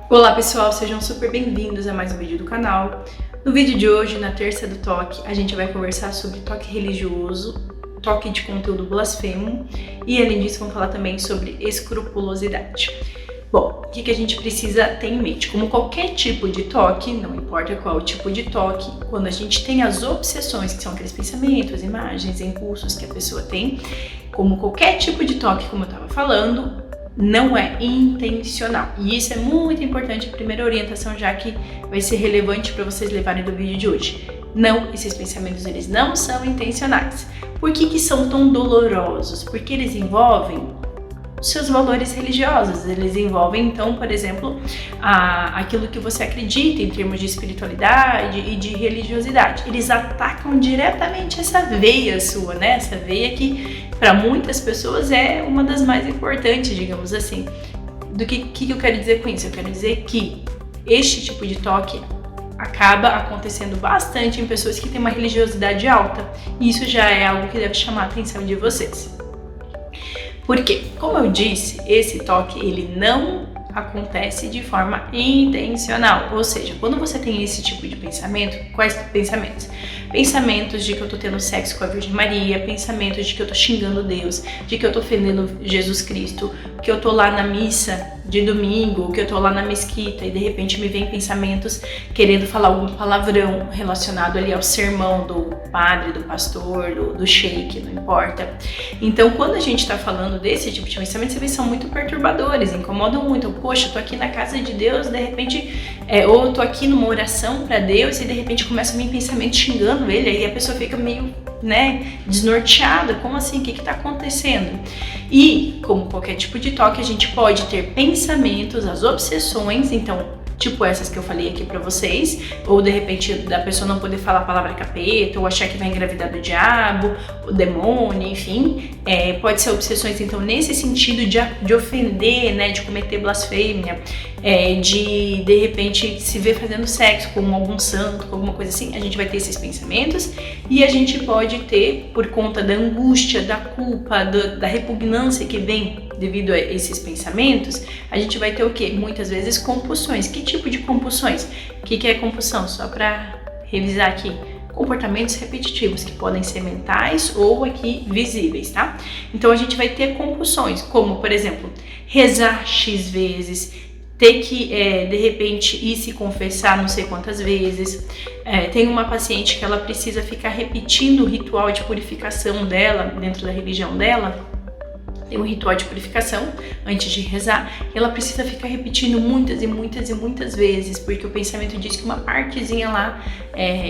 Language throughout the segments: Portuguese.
Olá pessoal, sejam super bem-vindos a mais um vídeo do canal. No vídeo de hoje, na terça do toque, a gente vai conversar sobre toque religioso, toque de conteúdo blasfemo e além disso vamos falar também sobre escrupulosidade. Bom, o que a gente precisa ter em mente? Como qualquer tipo de toque, não importa qual tipo de toque, quando a gente tem as obsessões, que são aqueles pensamentos, imagens, impulsos que a pessoa tem, como qualquer tipo de toque, como eu estava falando, não é intencional. E isso é muito importante, a primeira orientação, já que vai ser relevante para vocês levarem do vídeo de hoje. Não, esses pensamentos eles não são intencionais. Por que são tão dolorosos? Porque eles envolvem os seus valores religiosos, eles envolvem então, por exemplo, aquilo que você acredita em termos de espiritualidade e de religiosidade. Eles atacam diretamente essa veia sua, né? Essa veia que para muitas pessoas é uma das mais importantes, digamos assim. Do que eu quero dizer com isso? Eu quero dizer que este tipo de toque acaba acontecendo bastante em pessoas que têm uma religiosidade alta, e isso já é algo que deve chamar a atenção de vocês. Porque, como eu disse, esse toque ele não acontece de forma intencional. Ou seja, quando você tem esse tipo de pensamento, quais pensamentos? Pensamentos de que eu tô tendo sexo com a Virgem Maria, pensamentos de que eu tô xingando Deus, de que eu tô ofendendo Jesus Cristo, que eu tô lá na missa de domingo, que eu tô lá na mesquita e de repente me vem pensamentos querendo falar algum palavrão relacionado ali ao sermão do padre, do pastor, do sheik, não importa. Então, quando a gente tá falando desse tipo de pensamento, eles são muito perturbadores, incomodam muito. Poxa, eu tô aqui na casa de Deus, de repente, ou eu tô aqui numa oração pra Deus e de repente começa a vir pensamento xingando ele, aí a pessoa fica meio, desnorteada. Como assim? O que tá acontecendo? E, como qualquer tipo de toque, a gente pode ter pensamentos, as obsessões, então, tipo essas que eu falei aqui pra vocês, ou de repente da pessoa não poder falar a palavra capeta, ou achar que vai engravidar do diabo, o demônio, enfim, pode ser obsessões, então, nesse sentido de ofender, de cometer blasfêmia, de repente se ver fazendo sexo com algum santo, com alguma coisa assim, a gente vai ter esses pensamentos, e a gente pode ter, por conta da angústia, da culpa, da repugnância que vem devido a esses pensamentos, a gente vai ter o quê? Muitas vezes compulsões. Que tipo de compulsões? O que é compulsão? Só para revisar aqui. Comportamentos repetitivos, que podem ser mentais ou aqui visíveis, tá? Então a gente vai ter compulsões, como por exemplo, rezar X vezes, ter que, de repente, ir se confessar não sei quantas vezes. Tem uma paciente que ela precisa ficar repetindo o ritual de purificação dela, dentro da religião dela. Tem um ritual de purificação antes de rezar, e ela precisa ficar repetindo muitas e muitas e muitas vezes, porque o pensamento diz que uma partezinha lá,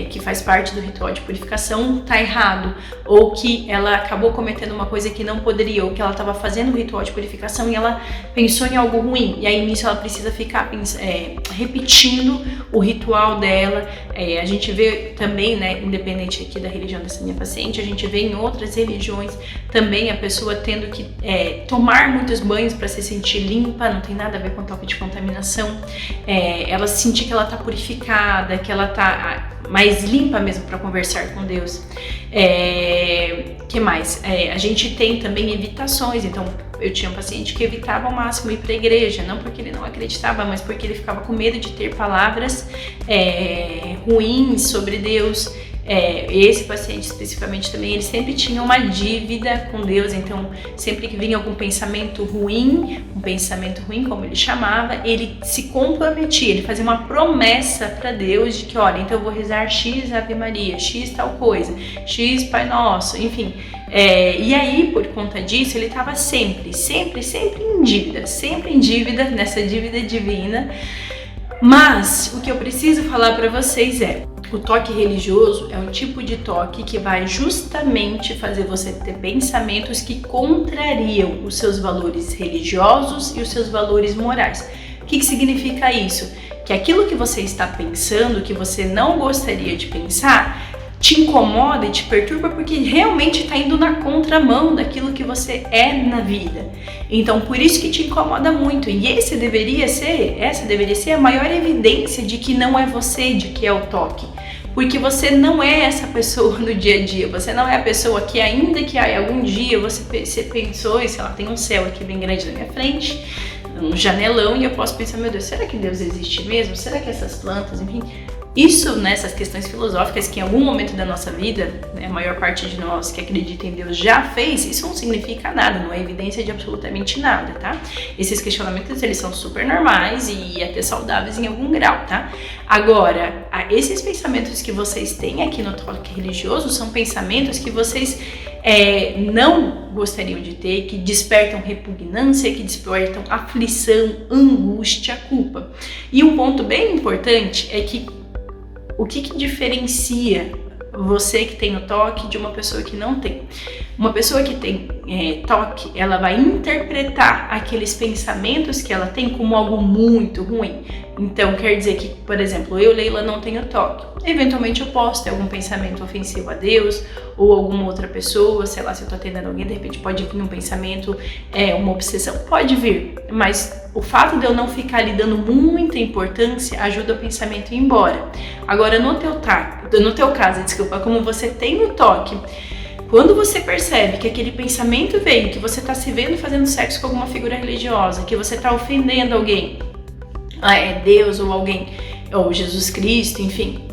que faz parte do ritual de purificação, tá errado, ou que ela acabou cometendo uma coisa que não poderia, ou que ela estava fazendo o ritual de purificação e ela pensou em algo ruim, e aí nisso ela precisa ficar repetindo o ritual dela. A gente vê também, independente aqui da religião dessa minha paciente, a gente vê em outras religiões também a pessoa tendo que tomar muitos banhos para se sentir limpa, não tem nada a ver com toque de contaminação, ela sentir que ela tá purificada, que ela tá mais limpa mesmo para conversar com Deus. Que mais? A gente tem também evitações, então eu tinha um paciente que evitava ao máximo ir para a igreja, não porque ele não acreditava, mas porque ele ficava com medo de ter palavras ruins sobre Deus. Esse paciente especificamente também, ele sempre tinha uma dívida com Deus, então sempre que vinha algum pensamento ruim, como ele chamava, ele se comprometia, ele fazia uma promessa para Deus de que, olha, então eu vou rezar X Ave Maria, X tal coisa, X Pai Nosso, enfim. E aí, por conta disso, ele estava sempre em dívida, nessa dívida divina. Mas o que eu preciso falar para vocês o toque religioso é um tipo de toque que vai justamente fazer você ter pensamentos que contrariam os seus valores religiosos e os seus valores morais. O que significa isso? Que aquilo que você está pensando, que você não gostaria de pensar, te incomoda e te perturba porque realmente está indo na contramão daquilo que você é na vida. Então, por isso que te incomoda muito. E essa deveria ser a maior evidência de que não é você, de que é o toque. Porque você não é essa pessoa no dia a dia, você não é a pessoa que, ainda que algum dia você pensou, e sei lá, tem um céu aqui bem grande na minha frente, um janelão e eu posso pensar, meu Deus, será que Deus existe mesmo? Será que essas plantas, enfim... Isso, nessas questões filosóficas que em algum momento da nossa vida, né, a maior parte de nós que acredita em Deus já fez, isso não significa nada, não é evidência de absolutamente nada, tá? Esses questionamentos, eles são super normais e até saudáveis em algum grau, tá? Agora, esses pensamentos que vocês têm aqui no toque religioso são pensamentos que vocês não gostariam de ter, que despertam repugnância, que despertam aflição, angústia, culpa. E um ponto bem importante é que o que diferencia você que tem o toque de uma pessoa que não tem? Uma pessoa que tem toque, ela vai interpretar aqueles pensamentos que ela tem como algo muito ruim. Então, quer dizer que, por exemplo, eu, Leila, não tenho toque. Eventualmente eu posso ter algum pensamento ofensivo a Deus ou alguma outra pessoa, sei lá, se eu tô atendendo alguém, de repente pode vir um pensamento, uma obsessão, pode vir. Mas o fato de eu não ficar ali dando muita importância ajuda o pensamento a ir embora. Agora, no teu caso, desculpa, como você tem o toque, quando você percebe que aquele pensamento veio, que você tá se vendo fazendo sexo com alguma figura religiosa, que você tá ofendendo alguém, Deus ou alguém, ou Jesus Cristo, enfim,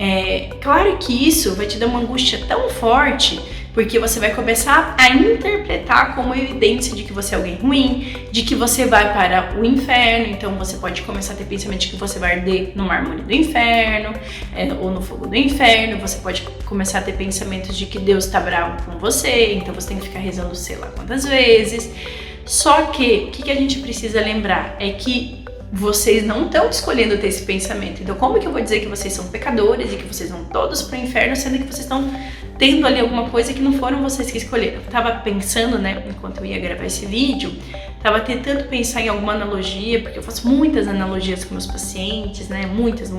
claro que isso vai te dar uma angústia tão forte, porque você vai começar a interpretar como evidência de que você é alguém ruim, de que você vai para o inferno. Então você pode começar a ter pensamento de que você vai arder no mármore do inferno, ou no fogo do inferno. Você pode começar a ter pensamentos de que Deus está bravo com você, então você tem que ficar rezando sei lá quantas vezes. Só que, o que a gente precisa lembrar é que vocês não estão escolhendo ter esse pensamento. Então como que eu vou dizer que vocês são pecadores e que vocês vão todos pro inferno, sendo que vocês estão tendo ali alguma coisa que não foram vocês que escolheram? Eu tava pensando, né, enquanto eu ia gravar esse vídeo, tava tentando pensar em alguma analogia, porque eu faço muitas analogias com meus pacientes, né, muitas,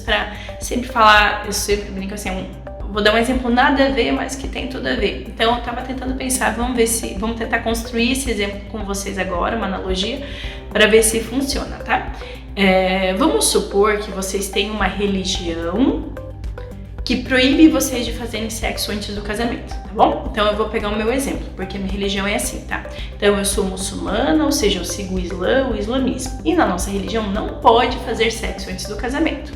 pra sempre falar, eu sempre brinco assim, vou dar um exemplo nada a ver, mas que tem tudo a ver. Então eu tava tentando pensar, vamos tentar construir esse exemplo com vocês agora, uma analogia, para ver se funciona, tá? Vamos supor que vocês têm uma religião que proíbe vocês de fazerem sexo antes do casamento, tá bom? Então eu vou pegar o meu exemplo, porque minha religião é assim, tá? Então eu sou muçulmana, ou seja, eu sigo o islamismo. E na nossa religião não pode fazer sexo antes do casamento.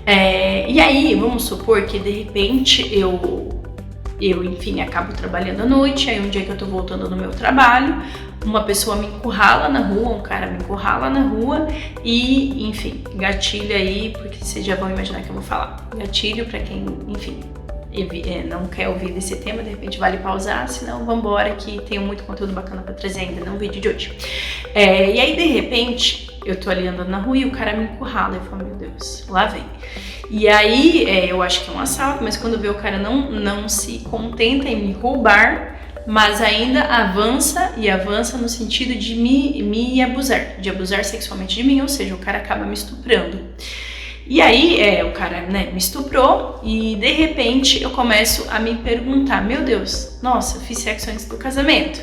E aí, vamos supor que de repente eu, enfim, acabo trabalhando à noite, aí um dia que eu tô voltando no meu trabalho, uma pessoa me encurrala na rua, um cara me encurrala na rua e, enfim, gatilho aí, porque vocês já vão imaginar que eu vou falar. Gatilho pra quem, enfim, não quer ouvir desse tema, de repente vale pausar, senão vambora que tenho muito conteúdo bacana pra trazer ainda no vídeo de hoje. E aí, de repente, eu tô ali andando na rua e o cara me encurrala, eu falo, meu Deus, lá vem. E aí, eu acho que é um assalto, mas quando vê o cara não se contenta em me roubar, mas ainda avança no sentido de me abusar, de abusar sexualmente de mim, ou seja, o cara acaba me estuprando. E aí, o cara, né, me estuprou e de repente eu começo a me perguntar, meu Deus, nossa, eu fiz sexo antes do casamento.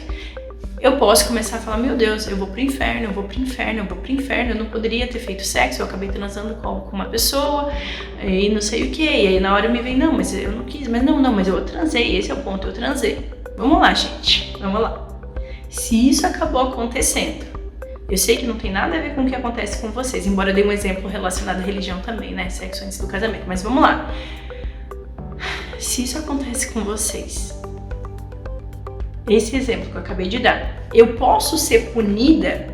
Eu posso começar a falar, meu Deus, eu vou pro inferno, eu não poderia ter feito sexo, eu acabei transando com uma pessoa e não sei o que. E aí na hora me vem, não, mas eu não quis, mas não, mas eu transei, esse é o ponto, eu transei. Vamos lá, gente, vamos lá. Se isso acabou acontecendo, eu sei que não tem nada a ver com o que acontece com vocês, embora eu dê um exemplo relacionado à religião também, né, sexo antes do casamento, mas vamos lá. Se isso acontece com vocês, esse exemplo que eu acabei de dar, eu posso ser punida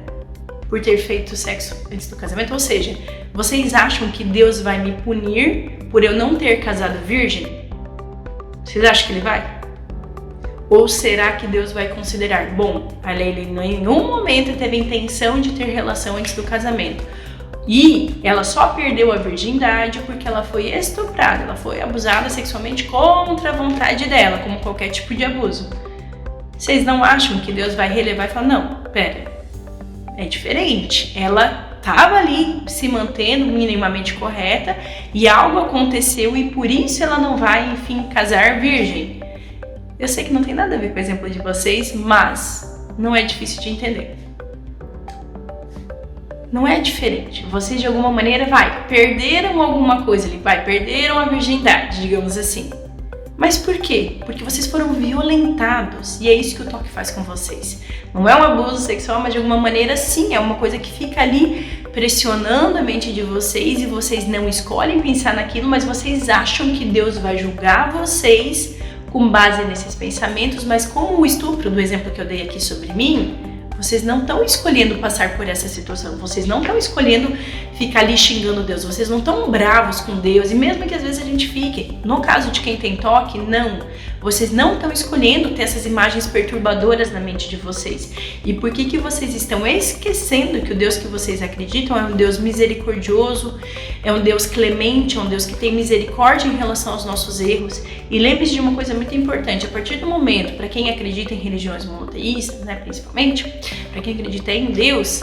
por ter feito sexo antes do casamento? Ou seja, vocês acham que Deus vai me punir por eu não ter casado virgem? Vocês acham que ele vai? Ou será que Deus vai considerar, bom, a Leila em nenhum momento teve intenção de ter relação antes do casamento e ela só perdeu a virgindade porque ela foi estuprada, ela foi abusada sexualmente contra a vontade dela, como qualquer tipo de abuso. Vocês não acham que Deus vai relevar e falar, não, pera, é diferente, ela estava ali se mantendo minimamente correta e algo aconteceu e por isso ela não vai, enfim, casar virgem. Eu sei que não tem nada a ver com o exemplo de vocês, mas não é difícil de entender. Não é diferente. Vocês de alguma maneira perderam alguma coisa ali, perderam a virgindade, digamos assim. Mas por quê? Porque vocês foram violentados, e é isso que o toque faz com vocês. Não é um abuso sexual, mas de alguma maneira sim, é uma coisa que fica ali pressionando a mente de vocês e vocês não escolhem pensar naquilo, mas vocês acham que Deus vai julgar vocês com base nesses pensamentos, mas como o estupro do exemplo que eu dei aqui sobre mim, vocês não estão escolhendo passar por essa situação, vocês não estão escolhendo ficar ali xingando Deus, vocês não estão bravos com Deus, e mesmo que às vezes a gente fique, no caso de quem tem toque, não, vocês não estão escolhendo ter essas imagens perturbadoras na mente de vocês. E por que vocês estão esquecendo que o Deus que vocês acreditam é um Deus misericordioso, é um Deus clemente, é um Deus que tem misericórdia em relação aos nossos erros? E lembre-se de uma coisa muito importante, a partir do momento, para quem acredita em religiões monoteístas, né, principalmente, para quem acredita em Deus,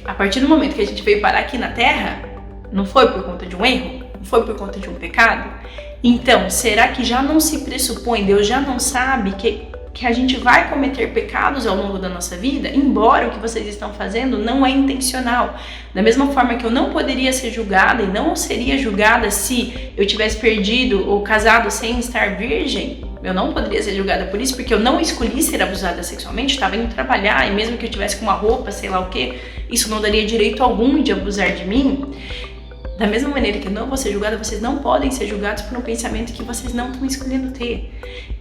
a partir do momento que a gente veio parar aqui na Terra, não foi por conta de um erro, não foi por conta de um pecado. Então, será que já não se pressupõe, Deus já não sabe que a gente vai cometer pecados ao longo da nossa vida, embora o que vocês estão fazendo não é intencional? Da mesma forma que eu não poderia ser julgada e não seria julgada se eu tivesse perdido ou casado sem estar virgem, eu não poderia ser julgada por isso, porque eu não escolhi ser abusada sexualmente, estava indo trabalhar, e mesmo que eu tivesse com uma roupa, sei lá o que, isso não daria direito algum de abusar de mim. Da mesma maneira que eu não vou ser julgada, vocês não podem ser julgados por um pensamento que vocês não estão escolhendo ter.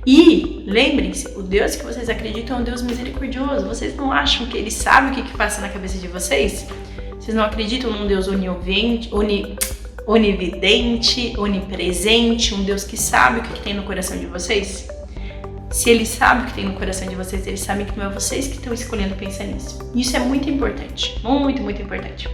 E lembrem-se, o Deus que vocês acreditam é um Deus misericordioso. Vocês não acham que Ele sabe o que passa na cabeça de vocês? Vocês não acreditam num Deus onividente, onipresente, um Deus que sabe o que tem no coração de vocês? Se Ele sabe o que tem no coração de vocês, Ele sabe que não é vocês que estão escolhendo pensar nisso. Isso é muito importante, muito, muito importante.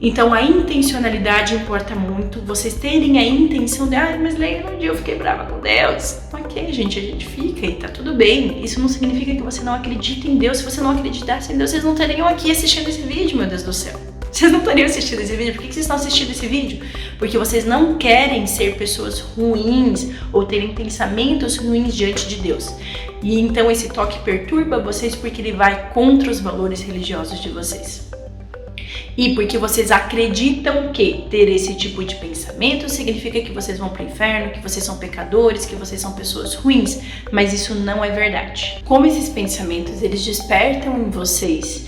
Então a intencionalidade importa muito, vocês terem a intenção de, mas Leila, um dia eu fiquei brava com Deus. Ok, gente, a gente fica e tá tudo bem. Isso não significa que você não acredita em Deus. Se você não acreditasse em Deus, vocês não estariam aqui assistindo esse vídeo, meu Deus do céu. Vocês não estariam assistindo esse vídeo. Por que vocês estão assistindo esse vídeo? Porque vocês não querem ser pessoas ruins ou terem pensamentos ruins diante de Deus. E então esse toque perturba vocês porque ele vai contra os valores religiosos de vocês. E porque vocês acreditam que ter esse tipo de pensamento significa que vocês vão para o inferno, que vocês são pecadores, que vocês são pessoas ruins, mas isso não é verdade. Como esses pensamentos, eles despertam em vocês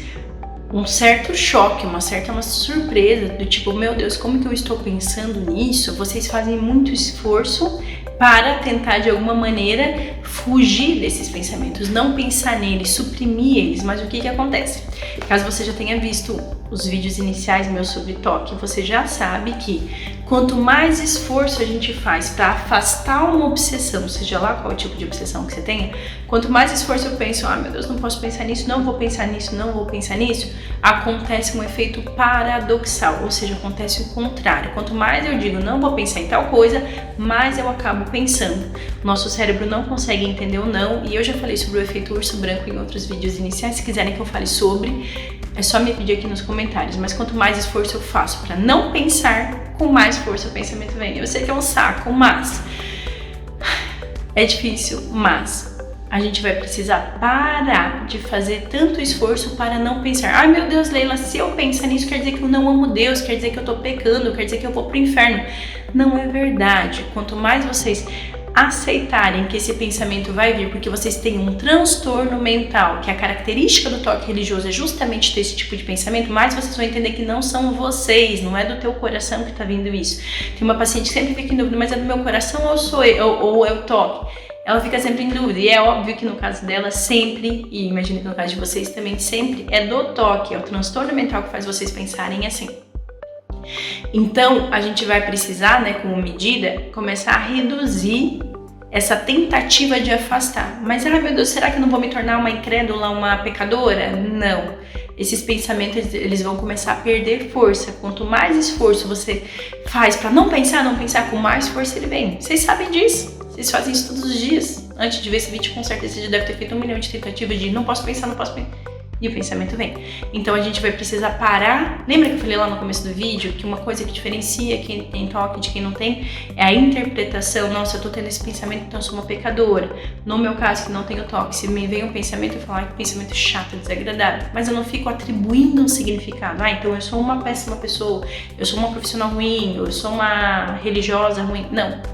um certo choque, uma surpresa, do tipo, meu Deus, como que eu estou pensando nisso? Vocês fazem muito esforço para tentar de alguma maneira fugir desses pensamentos, não pensar neles, suprimir eles. Mas o que acontece? Caso você já tenha visto os vídeos iniciais meus sobre toque, você já sabe que quanto mais esforço a gente faz para afastar uma obsessão, seja lá qual tipo de obsessão que você tenha, quanto mais esforço eu penso, meu Deus, não posso pensar nisso, não vou pensar nisso, não vou pensar nisso, acontece um efeito paradoxal, ou seja, acontece o contrário. Quanto mais eu digo não vou pensar em tal coisa, mais eu acabo pensando. Nosso cérebro não consegue entender o não, e eu já falei sobre o efeito urso branco em outros vídeos iniciais. Se quiserem que eu fale sobre, é só me pedir aqui nos comentários. Mas quanto mais esforço eu faço para não pensar, com mais força o pensamento vem. Eu sei que é um saco, mas é difícil, mas a gente vai precisar parar de fazer tanto esforço para não pensar. Ai meu Deus, Leila, se eu pensar nisso quer dizer que eu não amo Deus, quer dizer que eu tô pecando, quer dizer que eu vou pro inferno. Não é verdade. Quanto mais vocês aceitarem que esse pensamento vai vir porque vocês têm um transtorno mental, que a característica do toque religioso é justamente ter esse tipo de pensamento, mais vocês vão entender que não são vocês, não é do teu coração que tá vindo isso. Tem uma paciente que sempre fica em dúvida, mas é do meu coração ou sou eu, ou é o toque? Ela fica sempre em dúvida, e é óbvio que no caso dela sempre, e imagino que no caso de vocês também sempre, é do toque, é o transtorno mental que faz vocês pensarem assim. Então, a gente vai precisar, como medida, começar a reduzir essa tentativa de afastar. Mas, meu Deus, será que eu não vou me tornar uma incrédula, uma pecadora? Não. Esses pensamentos, eles vão começar a perder força. Quanto mais esforço você faz para não pensar, com mais força ele vem. Vocês sabem disso. Vocês fazem isso todos os dias. Antes de ver esse vídeo, com certeza você já deve ter feito 1 milhão de tentativas de não posso pensar. e o pensamento vem. Então a gente vai precisar parar. Lembra que eu falei lá no começo do vídeo que uma coisa que diferencia quem tem toque de quem não tem é a interpretação. Nossa, eu tô tendo esse pensamento, então eu sou uma pecadora. No meu caso, que não tenho toque, se me vem um pensamento, eu falo, ai, que pensamento chato, desagradável. Mas eu não fico atribuindo um significado. Ah, então eu sou uma péssima pessoa, eu sou uma profissional ruim, eu sou uma religiosa ruim.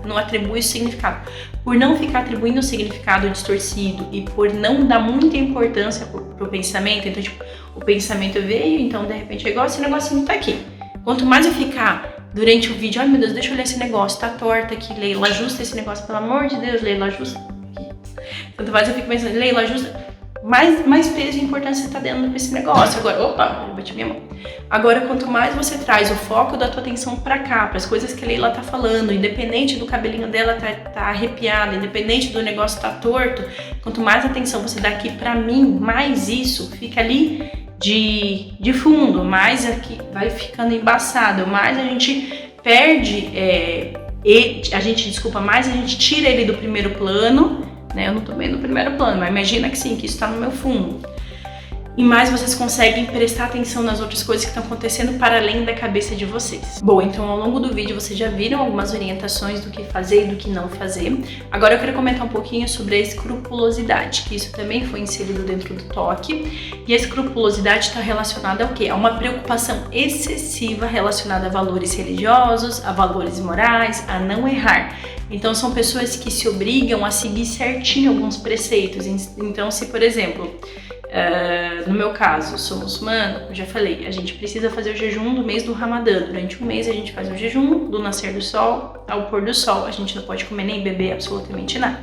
Não atribui o significado. Por não ficar atribuindo um significado distorcido e por não dar muita importância pro pensamento, então tipo, o pensamento veio, então de repente é igual esse negocinho tá aqui. Quanto mais eu ficar durante o vídeo, ai meu Deus, deixa eu olhar esse negócio, tá torto aqui, Leila, ajusta esse negócio, pelo amor de Deus, Leila, ajusta aqui. Quanto mais eu fico pensando, Leila, ajusta, mais peso e importância você tá dando pra esse negócio. Agora, opa, eu bati minha mão. Agora, quanto mais você traz o foco da tua atenção pra cá, pras coisas que a Leila tá falando, independente do cabelinho dela tá arrepiado, independente do negócio tá torto, quanto mais atenção você dá aqui pra mim, mais isso fica ali de fundo, mais aqui vai ficando embaçado, mais a gente perde, mais a gente tira ele do primeiro plano, né? Eu não tô bem no primeiro plano, mas imagina que sim, que isso tá no meu fundo. E mais vocês conseguem prestar atenção nas outras coisas que estão acontecendo para além da cabeça de vocês. Bom, então ao longo do vídeo vocês já viram algumas orientações do que fazer e do que não fazer. Agora eu quero comentar um pouquinho sobre a escrupulosidade, que isso também foi inserido dentro do toque. E a escrupulosidade está relacionada ao quê? A uma preocupação excessiva relacionada a valores religiosos, a valores morais, a não errar. Então são pessoas que se obrigam a seguir certinho alguns preceitos. Então se, por exemplo, no meu caso, sou muçulmana, eu já falei, a gente precisa fazer o jejum do mês do Ramadã. Durante um mês a gente faz o jejum do nascer do sol ao pôr do sol. A gente não pode comer nem beber absolutamente nada.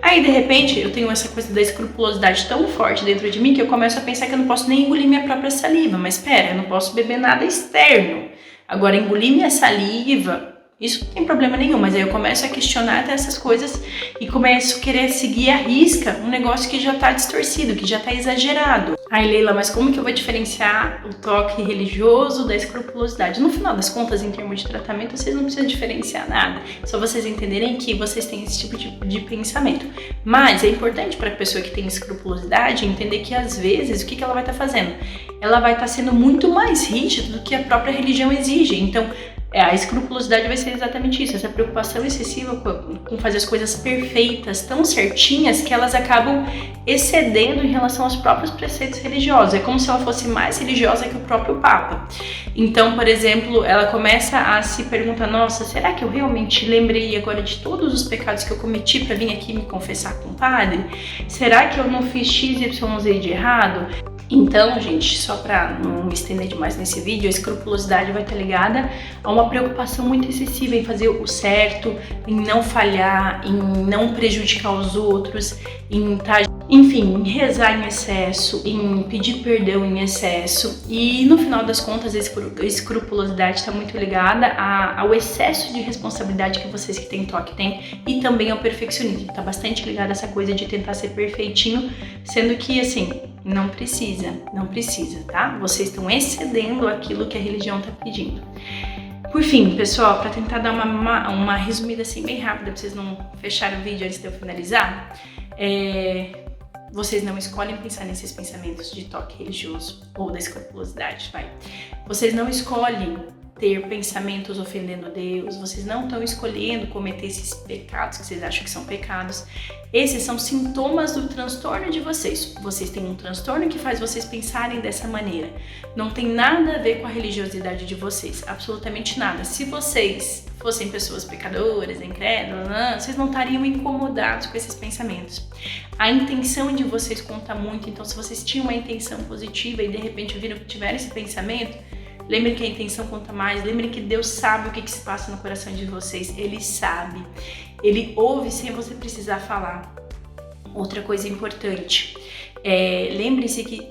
Aí, de repente, eu tenho essa coisa da escrupulosidade tão forte dentro de mim que eu começo a pensar que eu não posso nem engolir minha própria saliva. Mas espera, eu não posso beber nada externo. Agora, engolir minha saliva, isso não tem problema nenhum, mas aí eu começo a questionar até essas coisas e começo a querer seguir à risca um negócio que já tá distorcido, que já tá exagerado. Ai, Leila, mas como que eu vou diferenciar o toque religioso da escrupulosidade? No final das contas, em termos de tratamento, vocês não precisam diferenciar nada. Só vocês entenderem que vocês têm esse tipo de pensamento. Mas é importante para a pessoa que tem escrupulosidade entender que às vezes, o que ela vai estar fazendo? Ela vai estar sendo muito mais rígida do que a própria religião exige. Então, a escrupulosidade vai ser exatamente isso, essa preocupação excessiva com fazer as coisas perfeitas, tão certinhas, que elas acabam excedendo em relação aos próprios preceitos religiosos. É como se ela fosse mais religiosa que o próprio Papa. Então, por exemplo, ela começa a se perguntar, nossa, será que eu realmente lembrei agora de todos os pecados que eu cometi para vir aqui me confessar com o padre? Será que eu não fiz XYZ de errado? Então, gente, só para não me estender demais nesse vídeo, a escrupulosidade vai estar ligada a uma preocupação muito excessiva em fazer o certo, em não falhar, em não prejudicar os outros, em rezar em excesso, em pedir perdão em excesso. E no final das contas, a escrupulosidade está muito ligada ao excesso de responsabilidade que vocês que têm toque têm e também ao perfeccionismo. Está bastante ligado a essa coisa de tentar ser perfeitinho, sendo que, assim, não precisa, tá? Vocês estão excedendo aquilo que a religião está pedindo. Por fim, pessoal, para tentar dar uma resumida assim bem rápida, para vocês não fecharem o vídeo antes de eu finalizar, vocês não escolhem pensar nesses pensamentos de toque religioso ou da escrupulosidade, vai. Vocês não escolhem ter pensamentos ofendendo a Deus, vocês não estão escolhendo cometer esses pecados que vocês acham que são pecados. Esses são sintomas do transtorno de vocês. Vocês têm um transtorno que faz vocês pensarem dessa maneira. Não tem nada a ver com a religiosidade de vocês, absolutamente nada. Se vocês fossem pessoas pecadoras, incrédulas, vocês não estariam incomodados com esses pensamentos. A intenção de vocês conta muito, então se vocês tinham uma intenção positiva e de repente tiveram esse pensamento, lembrem que a intenção conta mais, lembrem que Deus sabe o que se passa no coração de vocês, Ele sabe, Ele ouve sem você precisar falar. Outra coisa importante, lembrem-se que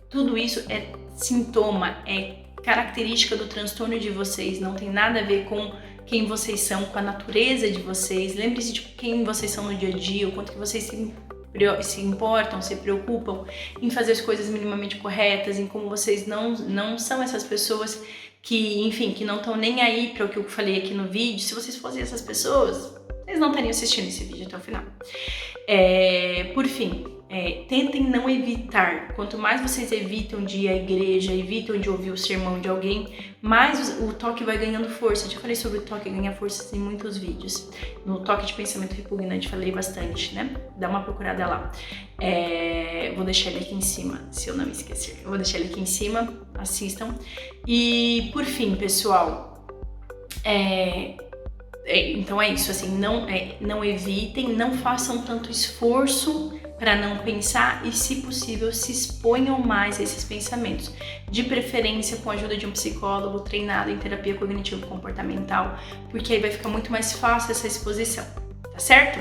tudo isso é sintoma, é característica do transtorno de vocês, não tem nada a ver com quem vocês são, com a natureza de vocês. Lembre-se de quem vocês são no dia a dia, o quanto que vocês se importam, se preocupam em fazer as coisas minimamente corretas, em como vocês não são essas pessoas que, enfim, que não estão nem aí para o que eu falei aqui no vídeo. Se vocês fossem essas pessoas, vocês não estariam assistindo esse vídeo até o final. Por fim, tentem não evitar. Quanto mais vocês evitam de ir à igreja, evitam de ouvir o sermão de alguém, mais o toque vai ganhando força. Eu já falei sobre o toque ganhar força em muitos vídeos. No toque de pensamento repugnante falei bastante, né? Dá uma procurada lá. Vou deixar ele aqui em cima, se eu não me esquecer. Eu vou deixar ele aqui em cima, assistam. E por fim, pessoal, então é isso, assim, não evitem, não façam tanto esforço para não pensar e, se possível, se exponham mais a esses pensamentos. De preferência com a ajuda de um psicólogo treinado em terapia cognitivo-comportamental, porque aí vai ficar muito mais fácil essa exposição, tá certo?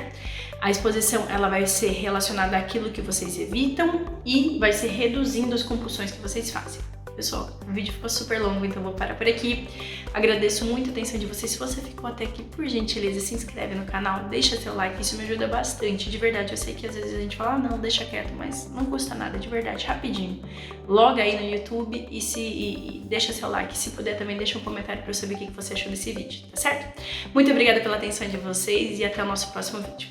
A exposição, ela vai ser relacionada àquilo que vocês evitam e vai ser reduzindo as compulsões que vocês fazem. Pessoal, o vídeo ficou super longo, então vou parar por aqui. Agradeço muito a atenção de vocês. Se você ficou até aqui, por gentileza, se inscreve no canal, deixa seu like, isso me ajuda bastante, de verdade. Eu sei que às vezes a gente fala, não, deixa quieto, mas não custa nada, de verdade, rapidinho. Loga aí no YouTube e deixa seu like. Se puder também, deixa um comentário para eu saber o que você achou desse vídeo, tá certo? Muito obrigada pela atenção de vocês e até o nosso próximo vídeo.